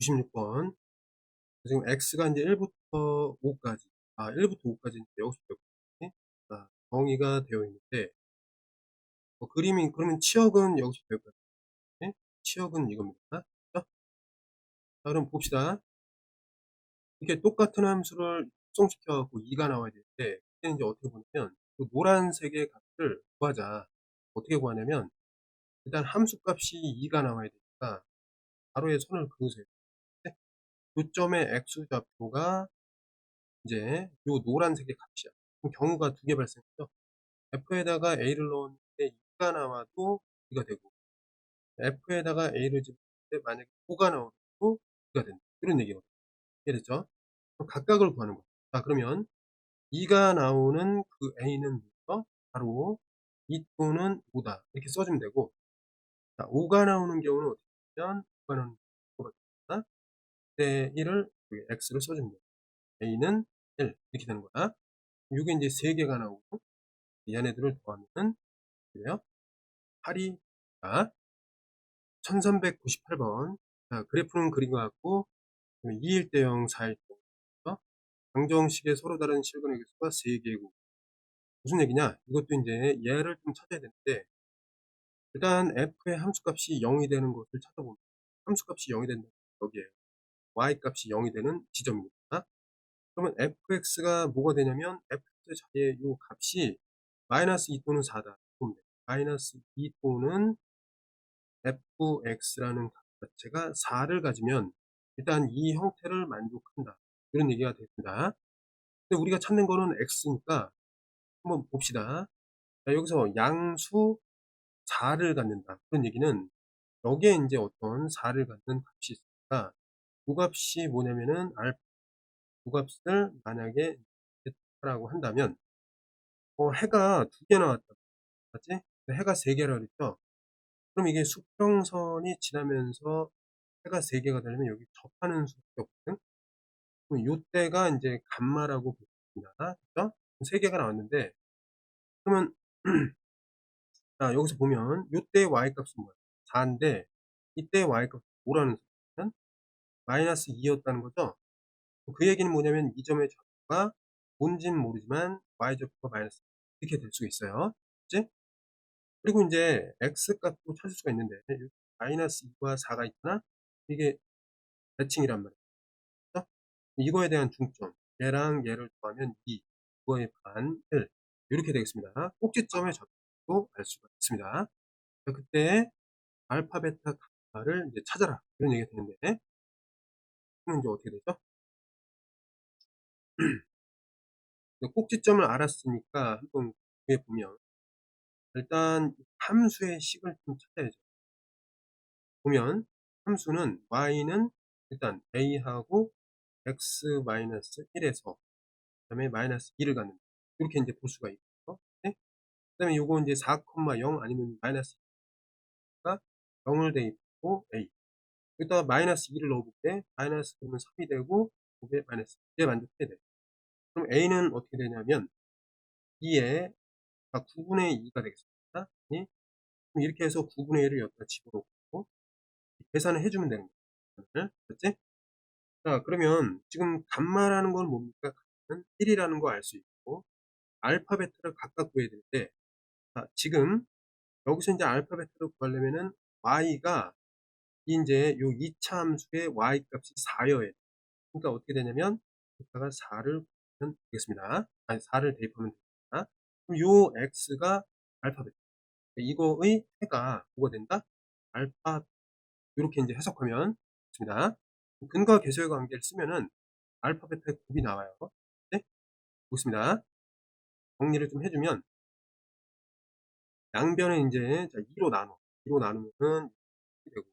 96번. 지금 x가 이제 1부터 5까지, 1부터 5까지 여기서 배웠거든요. 자, 정의가 되어 있는데, 그림이, 그러면 치역은 여기서 배웠거든요. 치역은 이겁니다. 자, 그럼 봅시다. 이렇게 똑같은 함수를 합성시켜갖고 2가 나와야 되는데, 그때는 이제 어떻게 보냐면, 그 노란색의 값을 구하자. 어떻게 구하냐면, 일단 함수 값이 2가 나와야 되니까, 가로에 선을 그으세요. 요점의 x좌표가 이제 요 노란색의 값이야. 그럼 경우가 두 개 발생했죠. f에다가 a를 넣었는데 2가 나와도 2가 되고, f에다가 a를 집었는데 만약에 5가 나와도 2가 된다. 이런 얘기거든요. 이해됐죠? 그럼 각각을 구하는 거야. 자, 그러면 2가 나오는 그 a는 뭐죠? 바로 2 또는 5다. 이렇게 써주면 되고, 자, 5가 나오는 경우는 어떻게 하면 5가 나오는 경우가 되나? 그때 1을 x를 써주면 돼. a는 1 이렇게 되는 거야. 이게 이제 3개가 나오고 얘네들을 더하면은 그래요? 8이 1398번. 자, 그래프는 그린 것 같고 2일 대 0, 4일 대 0. 방정식의 서로 다른 실근의 개수가 3개고 무슨 얘기냐? 이것도 이제 얘를 좀 찾아야 되는데 일단 f의 함수값이 0이 되는 것을 찾아보면 함수값이 0이 된다는 건 여기에요. y값이 0이 되는 지점입니다. 그러면 fx가 뭐가 되냐면 fx 자리에 이 값이 마이너스 2 또는 4다. 마이너스 2 또는 fx라는 값 자체가 4를 가지면 일단 이 형태를 만족한다. 이런 얘기가 됩니다. 근데 우리가 찾는 거는 x니까 한번 봅시다. 자, 여기서 양수 4를 갖는다. 그런 얘기는 여기에 이제 어떤 4를 갖는 값이 있으니까 그 값이 뭐냐면은 알파, 그 값을 만약에 베타라고 한다면 해가 2개 나왔다. 맞지? 해가 3개라 그랬죠? 그럼 이게 수평선이 지나면서 해가 3개가 되려면 여기 접하는 수밖에 없거든? 그럼 요때가 이제 감마라고 부릅니다. 그죠? 3개가 나왔는데, 그러면, 자, 여기서 보면, 요때의 y값은 뭐야? 4인데, 이때의 y값은 뭐라는 소리냐면, 마이너스 2였다는 거죠? 그 얘기는 뭐냐면, 이 점의 좌표가 뭔진 모르지만, y좌표가 마이너스 2 이렇게 될 수가 있어요. 그치? 그리고 이제, x값도 찾을 수가 있는데, 마이너스 2와 4가 있잖아? 이게 대칭이란 말이야. 그죠? 이거에 대한 중점. 얘랑 얘를 더하면 2. 그거의 반 1. 이렇게 되겠습니다. 꼭지점의 좌표도 알 수가 있습니다. 그때 알파, 베타, 감마를 이제 찾아라. 이런 얘기가 되는데, 그러면 이제 어떻게 되죠? 꼭지점을 알았으니까 한번 위에 보면, 일단 함수의 식을 좀 찾아야죠. 보면, 함수는 y는 일단 a하고 x-1에서 그 다음에 마이너스 2를 갖는다. 이렇게 이제 볼 수가 있고, 네? 그 다음에 요거 이제 4,0 아니면 마이너스 2가 0을 대입하고 a. 여기다가 마이너스 2를 넣어볼 때, 마이너스 그러면 3이 되고, 그게 마이너스 2에 만족해야 돼. 그럼 a는 어떻게 되냐면, 2에 9분의 2가 되겠습니다. 예? 그럼 이렇게 해서 9분의 1을 여기다 집어넣고, 계산을 해주면 되는 거예요. 그렇지? 자, 그러면 지금 감마라는 건 뭡니까? 감마는 1이라는 거 알 수 있고, 알파, 베타를 각각 구해야 되는데, 자, 지금 여기서 이제 알파, 베타를 구하려면은 y가 이제 요 2차 함수의 y 값이 4여야 돼. 그러니까 어떻게 되냐면 여기다가 4를 곱하면 되겠습니다. 아니 4를 대입하면 됩니다. 그럼 요 x가 알파, 베타. 이거의 해가 뭐가 된다? 알파, 이렇게 이제 해석하면 됩니다. 근과 계수의 관계를 쓰면은 알파, 베타의 곱이 나와요. 네? 보겠습니다. 정리를 좀 해주면 양변에 이제 2로 나눠. 2로 나누면은 이렇게 되고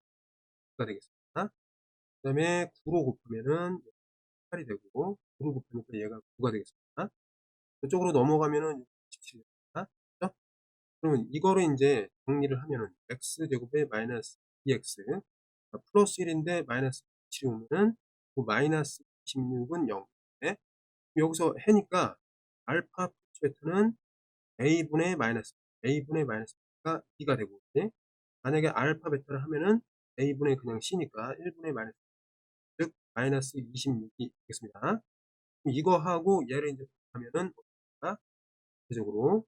9가 되겠습니다. 그 다음에 9로 곱하면은 8이 되고 9로 곱하니까 얘가 9가 되겠습니다. 이쪽으로 넘어가면은 17이 됩니다. 그죠? 그러면 이거를 이제 정리를 하면은 x제곱에 마이너스 2x 플러스 1인데 마이너스 7이 오면은 그 마이너스 26은 0. 네? 여기서 해니까 알파 플러스 베타는 a분의 마이너스 a분의 마이너스가 2가 되고 네? 만약에 알파 베타를 하면은 a분의 그냥 c니까 1분의 마이너스 마이너스 26이 되겠습니다. 그럼 이거하고 얘를 이제 곱하면은 대적으로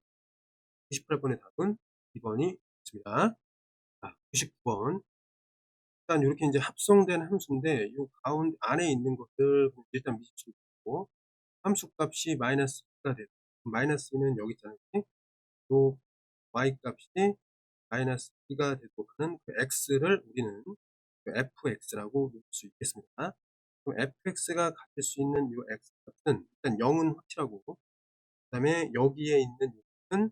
98번의 답은 2번이 있습니다. 자, 99번. 일단 이렇게 이제 합성된 함수인데 이 가운데 안에 있는 것들 일단 미지수로 고 함수 값이 마이너스 2가 돼요. 마이너스는 여기 있잖아요. 요 y 값이 마이너스 2가 되도록 하는 그 x를 우리는 fx라고 놓을 수 있겠습니다. 그럼 fx가 가질 수 있는 이 x 값은 일단 0은 확실하고, 그 다음에 여기에 있는 은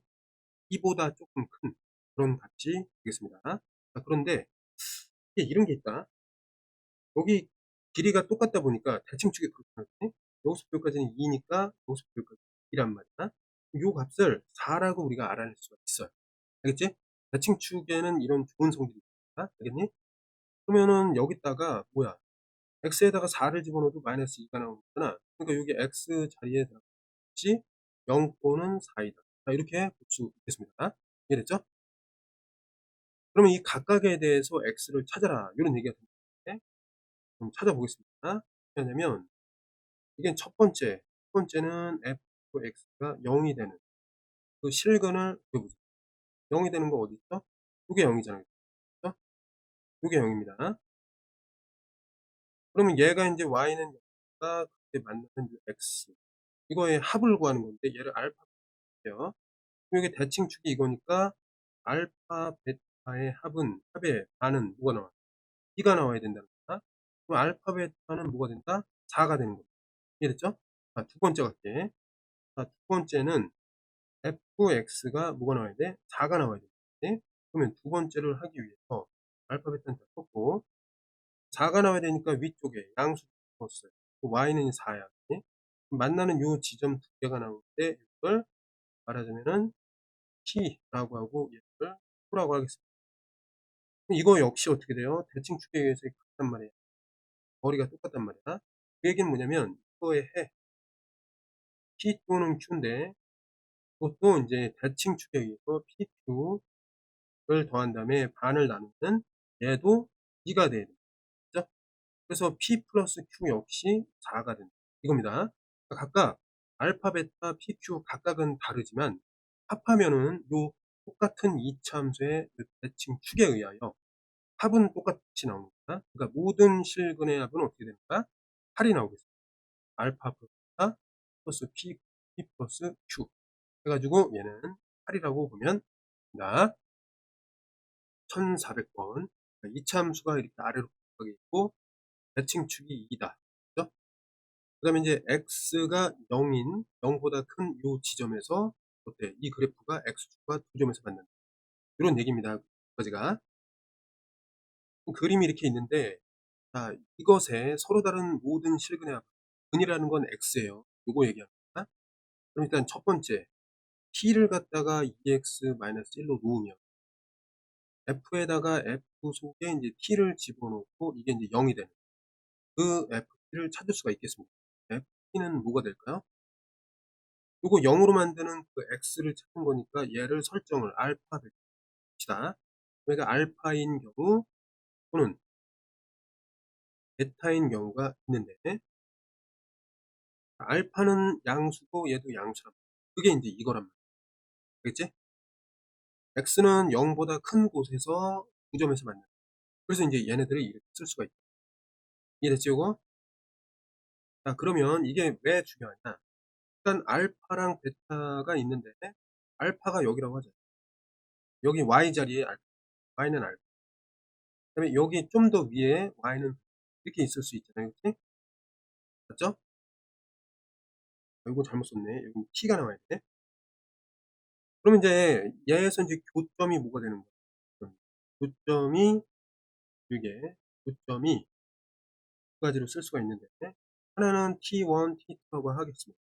2보다 조금 큰 그런 값이 되겠습니다. 자, 그런데 이런 게 있다. 여기 길이가 똑같다 보니까 대칭축이 그렇게 나오지. 여기서 여기까지는 2니까 여기서 여기까지 2란 말이야. 요 값을 4라고 우리가 알아낼 수가 있어요. 알겠지? 대칭축에는 이런 좋은 성질이 있다. 알겠니? 그러면은 여기다가 뭐야? x에다가 4를 집어넣어도 마이너스 2가 나오는 거잖아. 그러니까 여기 x 자리에 들어가지 0 또는 4이다. 자, 이렇게 볼 수 있겠습니다. 이해됐죠? 그러면 이 각각에 대해서 x를 찾아라. 이런 얘기가 되는데, 그럼 찾아보겠습니다. 왜냐면 이게 첫 번째는 fx가 0이 되는 그 실근을 그려보자. 0이 되는 거 어디 있죠? 이게 0이잖아요. 그렇죠? 이게 0입니다. 그러면 얘가 이제 y는 0가 그때 만나는 이 x 이거의 합을 구하는 건데 얘를 알파 볼게요. 그럼 이게 대칭축이 이거니까 알파 베타의 합의 반은 뭐가 나와? 2가 나와야 된다는 거다. 그럼 알파 베타는 뭐가 된다? 4가 되는 거죠. 이해됐죠? 자, 두 번째 갈게. 자, 두 번째는 fx가 뭐가 나와야 돼? 4가 나와야 돼. 그러면 두 번째를 하기 위해서 알파 베타는 다 썼고 4가 나와야 되니까 위쪽에 양수 넣었어요. y는 4야. 만나는 요 지점 두 개가 나오는데 이걸 말하자면은 t라고 하고 얘를 q라고 하겠습니다. 이거 역시 어떻게 돼요? 대칭축에 의해서 같단 말이야. 거리가 똑같단 말이야. 그 얘기는 뭐냐면 이거의 해 p 또는 q인데 그것도 이제 대칭축에 의해서 pq를 더한 다음에 반을 나누면 얘도 2가 돼야 되죠. 그래서 p 플러스 q 역시 4가 된다. 이겁니다. 각각 알파, 베타, pq 각각은 다르지만 합하면은 요 똑같은 이차함수의 대칭축에 의하여 합은 똑같이 나옵니다. 그러니까 모든 실근의 합은 어떻게 됩니까? 8이 나오겠습니다. 알파 플러스 베타 플러스 p 플러스 q 해가지고 얘는 8이라고 보면 됩니다. 1400번. 이차함수가 이렇게 아래로 곱하게 있고 대칭축이 2다. 그죠? 그 다음에 이제 x가 0인 0보다 큰 이 지점에서 어때? 이 그래프가 x축과 두 점에서 만난다. 이런 얘기입니다. 까지가 그림이 이렇게 있는데, 자, 이것에 서로 다른 모든 실근의 합 근이라는 건 x예요. 요거 얘기합니다. 그럼 일단 첫 번째 t를 갖다가 2x-1로 놓으면 f에다가 f 속에 이제 t를 집어넣고 이게 이제 0이 되는 그 ft를 찾을 수가 있겠습니다. ft는 뭐가 될까요? 요거 0으로 만드는 그 x를 찾는 거니까 얘를 설정을 알파 베타시다. 그러니까 알파인 경우 또는 베타인 경우가 있는데 알파는 양수고 얘도 양수란 말이야. 그게 이제 이거란 말이야. 알겠지? x는 0보다 큰 곳에서 9점에서 만난다. 그래서 이제 얘네들을 이렇게 쓸 수가 있다. 이해됐지 요거? 자, 그러면 이게 왜 중요하냐? 일단 알파랑 베타가 있는데 알파가 여기라고 하죠. 여기 y 자리에 알파, y는 알파. 그다음에 여기 좀 더 위에 y는 이렇게 있을 수 있잖아요. 그렇지? 맞죠? 이거 잘못 썼네. 여기 t가 나와야 돼. 그러면 이제 얘에서 이제 교점이 뭐가 되는 거야? 교점이 이게 교점이 두 가지로 쓸 수가 있는데 하나는 T1, T2라고 하겠습니다.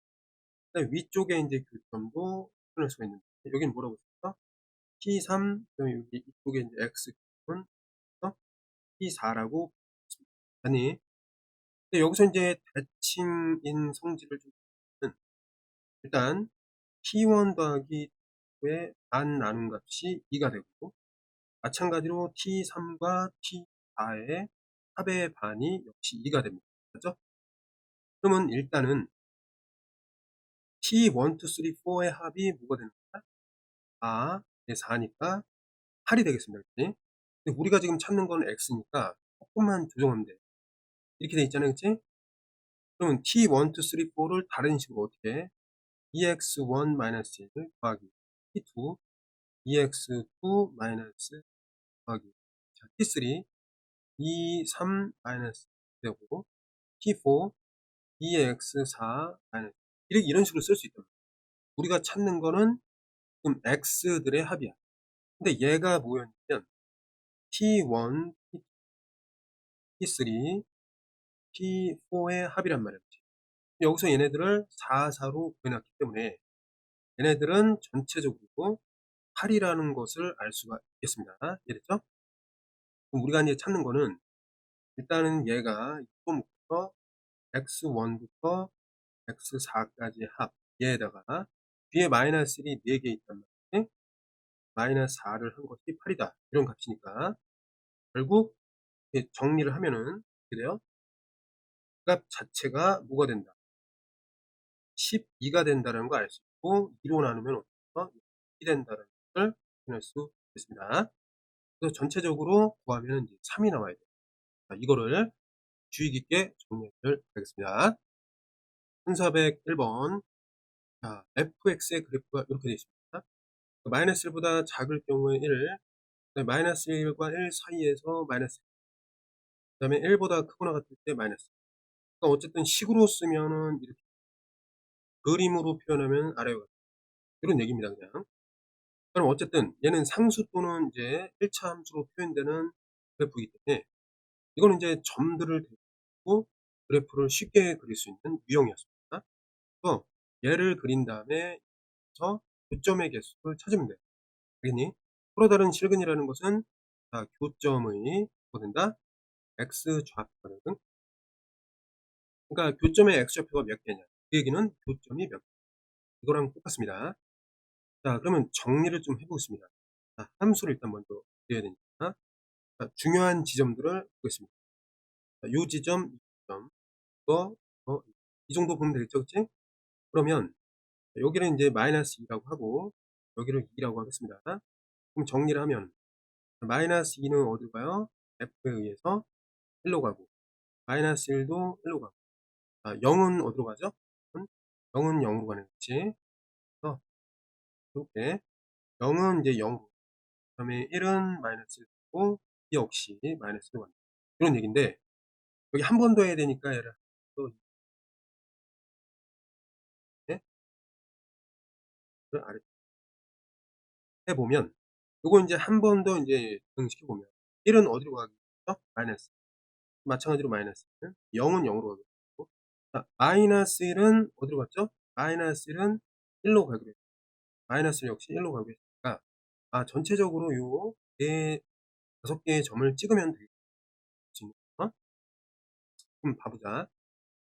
그다음에 위쪽에 이제 교점도 표현할 수가 있는데 여기는 뭐라고 쓸까? T3, 그다음에 여기 이쪽에 이제 X 교점은 T4라고 했습니다. 아니, 근데 여기서 이제 대칭인 성질을 좀 보면 일단 T1 더하기 2의 반 나눈 값이 2가 되고 마찬가지로 T3과 T4의 합의 반이 역시 2가 됩니다. 맞죠? 그러면 일단은 T 1, 2, 3, 4의 합이 뭐가 되는 거야? 4, 4니까 8이 되겠습니다. 그치? 근데 우리가 지금 찾는 건 X니까 조금만 조정하면 돼. 이렇게 돼 있잖아요. 그치? 그러면 T 1, 2, 3, 4를 다른 식으로 어떻게 해? EX1 마이너스 1 더하기 T2, EX2 마이너스 더하기 자, T3, E3 마이너스 되고 T4, EX4 마이너스 이런 식으로 쓸 수 있단 말이야. 우리가 찾는 거는 지금 X들의 합이야. 근데 얘가 뭐였냐면 T1, T3, T4의 합이란 말이야. 여기서 얘네들을 4, 4로 구해놨기 때문에 얘네들은 전체적으로 8이라는 것을 알 수가 있겠습니다. 이해됐죠? 그럼 우리가 이제 찾는 거는 일단은 얘가 2부터 x1부터 x4까지의 합 얘에다가 뒤에 마이너스 1이 4개 있단 말이에요. 마이너스 4를 한 것이 8이다. 이런 값이니까 결국 정리를 하면은 어떻게 돼요? 값 자체가 뭐가 된다? 12가 된다는 걸 알 수 있고 2로 나누면 어떻게 2 된다는 것을 확인할 수 있습니다. 그래서 전체적으로 구하면 이제 3이 나와야 돼요. 자, 이거를 주의 깊게 정리를 하겠습니다. 1401번. 자, fx의 그래프가 이렇게 되어 있습니다. 마이너스 1보다 작을 경우에 1, 마이너스 1과 1 사이에서 마이너스, 그 다음에 1보다 크거나 같을 때 마이너스. 그러니까 어쨌든 식으로 쓰면은 이렇게, 그림으로 표현하면 아래와 같은 이런 얘기입니다. 그냥. 그럼 어쨌든 얘는 상수 또는 이제 1차 함수로 표현되는 그래프이기 때문에 이거는 이제 점들을 대고 그래프를 쉽게 그릴 수 있는 유형이었습니다. 그래서 얘를 그린 다음에 교점의 개수를 찾으면 돼요. 알겠니? 서로 다른 실근이라는 것은 교점의 뭐 된다? x좌표거든. 그러니까 교점의 x좌표가 몇 개냐? 그 얘기는 교점이 몇 개. 이거랑 똑같습니다. 자, 그러면 정리를 좀 해보겠습니다. 자, 함수를 일단 먼저 그려야 되니까. 자, 중요한 지점들을 보겠습니다. 자, 요 지점, 이 지점, 이 정도 보면 되겠죠, 그치? 그러면 여기는 이제 마이너스 2라고 하고 여기를 2라고 하겠습니다. 그럼 정리를 하면 마이너스 2는 어디로 가요? F에 의해서 1로 가고 마이너스 1도 1로 가고 0은 어디로 가죠? 0은 0으로 가는 거지. 그래서 이렇게 0은 이제 0, 그 다음에 1은 마이너스 1고 역시 마이너스 1로 간다. 이런 얘기인데 여기 한 번 더 해야 되니까 얘를 또 이렇게 아래 해보면 요거 이제 한 번 더 이제 응시켜보면 1은 어디로 가겠죠? 마이너스. 마찬가지로 마이너스 0은 0으로 가겠고 자, 마이너스 1은 어디로 갔죠? 마이너스 1은 1로 가기로 했죠. 마이너스 1 역시 1로 가기로 했으니까 전체적으로 요 5개의 점을 찍으면 되겠지. 그럼 봐보자.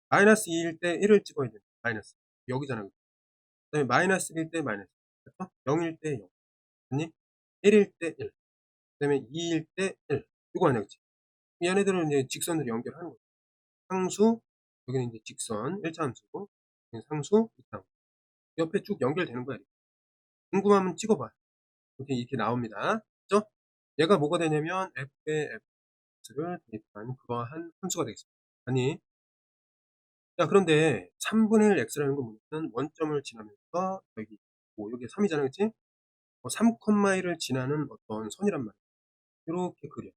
마이너스 2일 때 1을 찍어야 돼. 마이너스. 여기잖아. 그 다음에 마이너스 1일 때 마이너스. 그렇죠? 0일 때 0. 아니? 1일 때 1. 그 다음에 2일 때 1. 이거 아니야, 그치? 이 얘네들은 이제 직선으로 연결하는 거죠. 상수, 여기는 이제 직선, 1차 함수고, 여기는 상수, 2차 함수. 옆에 쭉 연결되는 거야. 궁금하면 찍어봐. 이렇게 나옵니다. 그죠? 얘가 뭐가 되냐면, f의 f를 대입한 그러한 함수가 되겠습니다. 아니, 자, 그런데 3분의 1 x라는 건 뭐냐면, 원점을 지나면서, 여기 3이잖아, 그치? 3,1을 지나는 어떤 선이란 말이야. 이렇게 그려.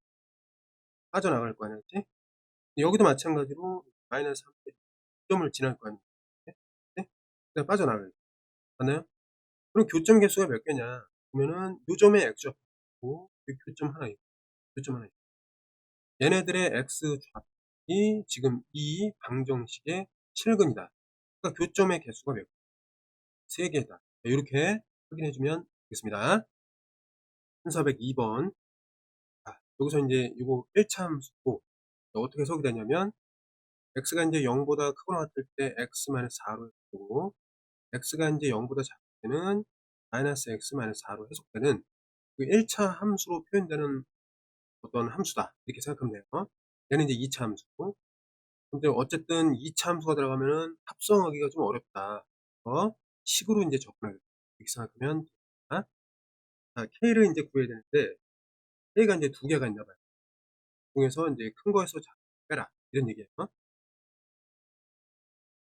빠져나갈 거 아니야, 그치? 여기도 마찬가지로, 마이너스 3, 점을 지날 거 아니야. 네? 그냥 빠져나가요. 맞나요? 그럼 교점 개수가 몇 개냐? 보면은 요점의 x좌표, 교점 하나 있고, 교점 하나 있고. 얘네들의 x좌표이 지금 이 방정식의 실근이다. 그러니까 교점의 개수가 몇 개? 3개다. 이렇게 확인해주면 되겠습니다. 1402번. 여기서 이제 이거 1차 함수고, 어떻게 해석이 되냐면, x가 이제 0보다 크거나 같을 때 x-4로 해석되고, x가 이제 0보다 작을 때는 마이너스 x-4로 해석되는 그 1차 함수로 표현되는 어떤 함수다. 이렇게 생각하면 돼요. 얘는 이제 2차 함수고, 근데 어쨌든 이차함수가 들어가면은 합성하기가 좀 어렵다. 식으로 인제 접근하겠다. 이렇게 생각하면 됩니다. 자, K를 인제 구해야 되는데 K가 인제 2 개가 있나 봐요. 중에서 인제 큰 거에서 작은 거 빼라. 이런 얘기예요. 자,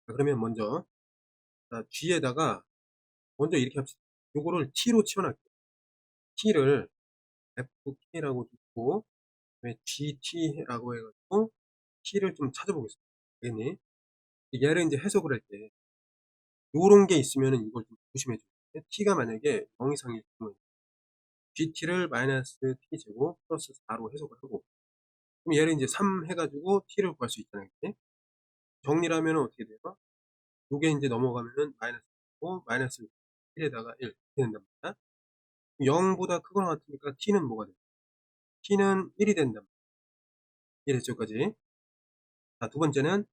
그러면 먼저 자, G에다가 먼저 이렇게 합시다. 요거를 T로 치워 놓을게요. T를 FK라고 두고 그다음에 GT라고 해 가지고 T를 좀 찾아 보겠습니다. 알겠니? 얘를 인제 해석을 할 때 요런 게 있으면은 이걸 좀 조심해 줘야 돼. T가 만약에 0 이상일 경우에 GT를 마이너스 T 제곱 플러스 4로 해석을 하고 그럼 얘를 인제 3 해 가지고 T를 구할 수 있잖아요. 그지? 정리를 하면은 어떻게 돼요? 요게 인제 넘어가면은 마이너스 고 마이너스 1 에다가 1 이렇게 된단 말이야. 0 보다 크거나 같으니까 T는 뭐가 돼요? T는 1이 된단 말이야. 이해됐죠? 여기까지. 자, 두 번째는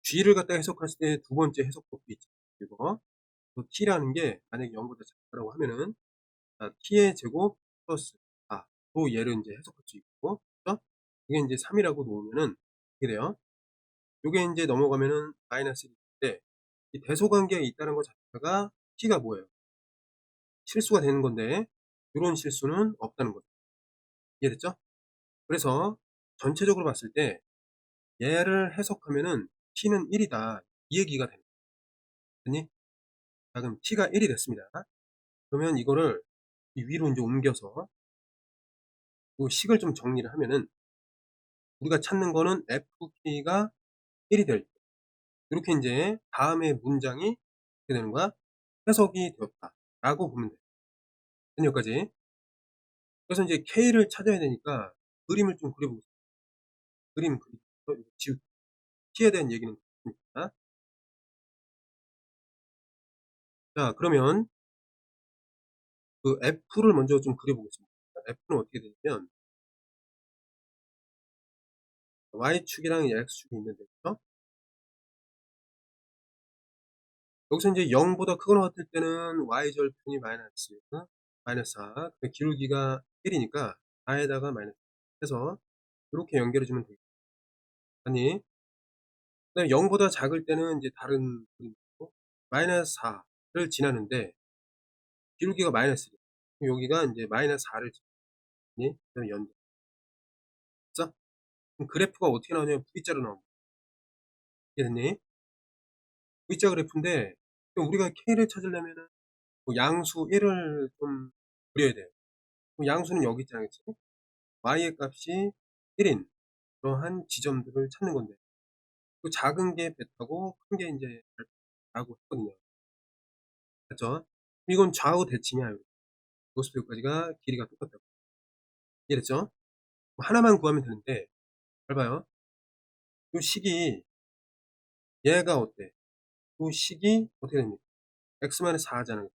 G를 갖다가 해석했을 때 두 번째 해석법도 있죠. 이거. 또 T라는 게 만약에 0 보다 작다라고 하면은 자, T의 제곱 플러스 4 또 얘를 인제 해석할 수 있고 그죠? 이게 인제 3 이라고 놓으면은 어떻게 돼요? 요게 인제 넘어가면은 마이너스 1일 때 이 대소관계에 있다는 것 자체가 T가 뭐예요? 실수가 되는 건데 요런 실수는 없다는 거죠. 이해됐죠? 그래서 전체적으로 봤을 때 얘를 해석하면은 T는 1이다. 이 얘기가 되는 거니? 자, 그럼 T가 1이 됐습니다. 그러면 이거를 이 위로 인제 옮겨서 요 식을 좀 정리를 하면은 우리가 찾는 거는 FK가 1이 될 때 요렇게 인제 다음의 문장이 어떻게 되는 거야? 해석이 되었다라고 보면 돼요. 여기까지. 그래서 인제 K를 찾아야 되니까 그림을 좀 그려 보겠습니다. 그림 지우기. T에 대한 얘기는 됐습니다. 자, 그러면 그 F를 먼저 좀 그려 보겠습니다. F는 어떻게 되냐면 Y축이랑 X축이 있는데 그죠? 여기서 인제 0 보다 크거나 같을 때는 Y절편이 마이너스 4 그 기울기가 1 이니까 4 에다가 마이너스 해서 요렇게 연결해 주면 되겠 아니 그다음에 0 보다 작을 때는 인제 다른 그림이고 마이너스 4를 지나는데 기울기가 마이너스 1 그럼 여기가 인제 마이너스 4를 지나니 그다음에 연결. 됐어? 그럼 그래프가 어떻게 나오냐면 V자로 나옵니다. 이해됐니? V자 그래프인데 그럼 우리가 K를 찾으려면은 뭐 양수 1을 좀 그려야 돼요. 그럼 양수는 여기 있잖아. 그치? Y의 값이 1인 그러한 지점들을 찾는 건데 그 작은 게 베타고 큰 게 인제 알파라고 했거든요. 맞죠? 이건 좌우 대칭이야. 요수도 여기까지가 길이가 똑같다고. 이해됐죠? 뭐 하나만 구하면 되는데 잘 봐요. 요 식이 얘가 어때? 요 식이 어떻게 됩니까? x-4 잖아요.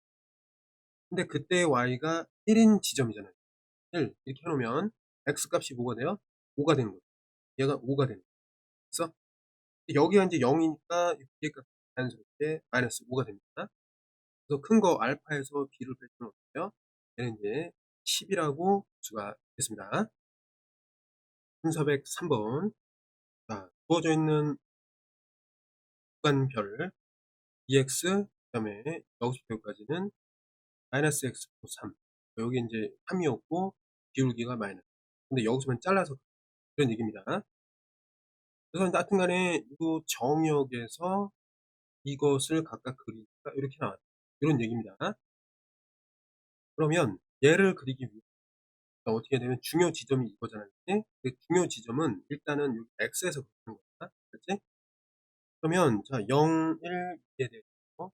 근데 그때 y가 1인 지점이잖아요. 1 이렇게 해 놓으면 x 값이 뭐가 돼요? 5가 되는 거예요. 얘가 5가 되는 거예요. 그래서 여기가 인제 0 이니까 이 뒤에 값이 자연스럽게 마이너스 5가 됩니다. 그래서 큰 거 알파에서 b를 빼주면 어떻게 돼요? 얘는 인제 10 이라고 볼 수가 있겠습니다. 순서백 3 번. 자, 주어져 있는 구간별 EX 그다음에 여기서부터 여기까지는 마이너스 X 플러스 3 여기 인제 3 이었고 기울기가 마이너스 근데 여기서만 잘라서 그런 얘기입니다. 그래서 하여튼 간에 요 정역에서 이것을 각각 그리니까 이렇게 나왔다. 요런 얘기입니다. 그러면 얘를 그리기 위해 어떻게 해야 되면 중요 지점이 이거잖아요. 그치? 그 중요 지점은 일단은 여기 X에서 그리는 거야. 그렇지? 그러면 자 0, 1 이에 대해서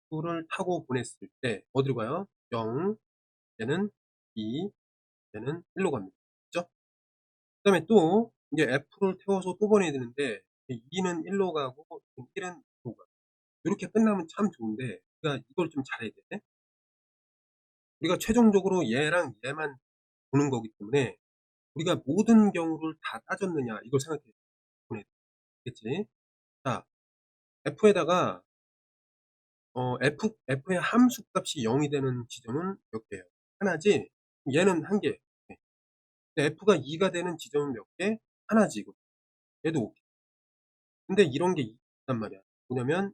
F를 타고 보냈을 때 어디로 가요? 0 얘는 2 얘는 1로 갑니다. 그죠? 그다음에 또 이제 F를 태워서 또 보내야 되는데 2는 1로 가고 1은 2로 가고 요렇게 끝나면 참 좋은데 우리가 이걸 좀 잘해야 돼. 우리가 최종적으로 얘랑 얘만 보는 거기 때문에 우리가 모든 경우를 다 따졌느냐 이걸 생각해 보내야 되겠지. 자, F에다가 F의 함수 값이 0이 되는 지점은 몇 개예요? 하나지. 얘는 한 개. 네. 근데 F가 2가 되는 지점은 몇 개? 하나지 이거. 얘도 5개. 근데 이런 게 있단 말이야. 뭐냐면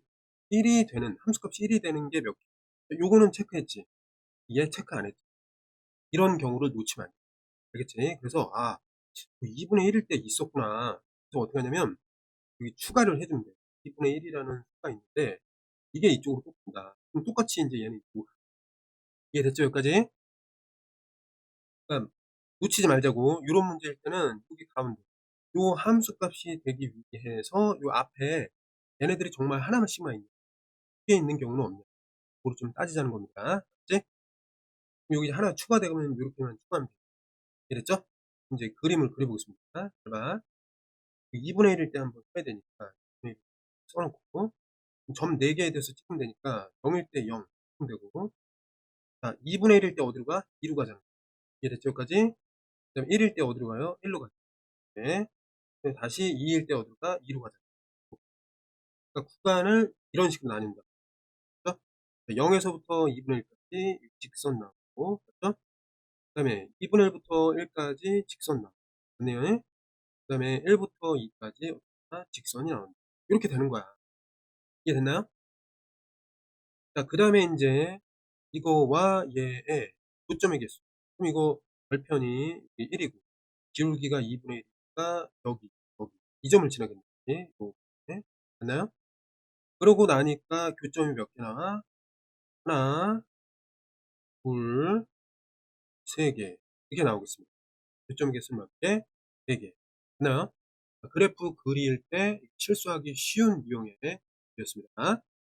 1이 되는 함수값이 1이 되는 게 몇 개. 요거는 체크했지. 얘 체크 안 했지. 이런 경우를 놓치면 안 돼. 알겠지? 그래서 2분의 1일 때 있었구나. 그래서 어떻게 하냐면 여기 추가를 해 주면 돼. 2분의 1이라는 수가 있는데 이게 이쪽으로 또 간다. 그럼 똑같이 인제 얘는 이쪽으로 이해됐죠? 여기까지? 그러니까 놓치지 말자고. 요런 문제일 때는 여기 가면 돼. 요 함수값이 되기 위해서 요 앞에 얘네들이 정말 하나씩만 있냐, 두 개 있는 경우는 없냐. 그거를 좀 따지자는 겁니다. 알았지? 그럼 여기 하나 추가되면 요렇게만 추가하면 돼. 이해됐죠? 인제 그림을 그려 보겠습니다. 잘 봐. 2분의 1일 때 한번 써야 되니까 2분의 1 써 놓고 점 4개에 대해서 찍으면 되니까 0일 때 0 찍으면 되고, 자 2분의 1일 때 어디로 가? 2로 가잖아. 이해됐죠? 여기까지? 그다음에 1일 때 어디로 가요? 1로 가죠. 네. 그다음에 다시 2일 때 어디로 가? 2로 가잖아. 그러니까 구간을 이런 식으로 나뉜다. 그죠? 0에서부터 2분의 1까지 직선 나오고, 그죠? 그다음에 2분의 1부터 1까지 직선 나오고, 맞네요. 그다음에 1부터 2까지 직선이 나온다. 이렇게 되는 거야. 이해됐나요? 자, 그다음에 인제 이거와 얘의 교점의 개수. 그럼 이거 별편이 1이고 기울기가 2분의 1이니까 여기 이 점을 지나겠네. 요렇게. 됐나요? 그러고 나니까 교점이 몇 개 나와? 하나, 둘, 세 개. 이게 나오겠습니다. 교점 개수는 몇 개? 4 개. 됐나요? 그래프 그릴 때 실수하기 쉬운 유형의 였습니다.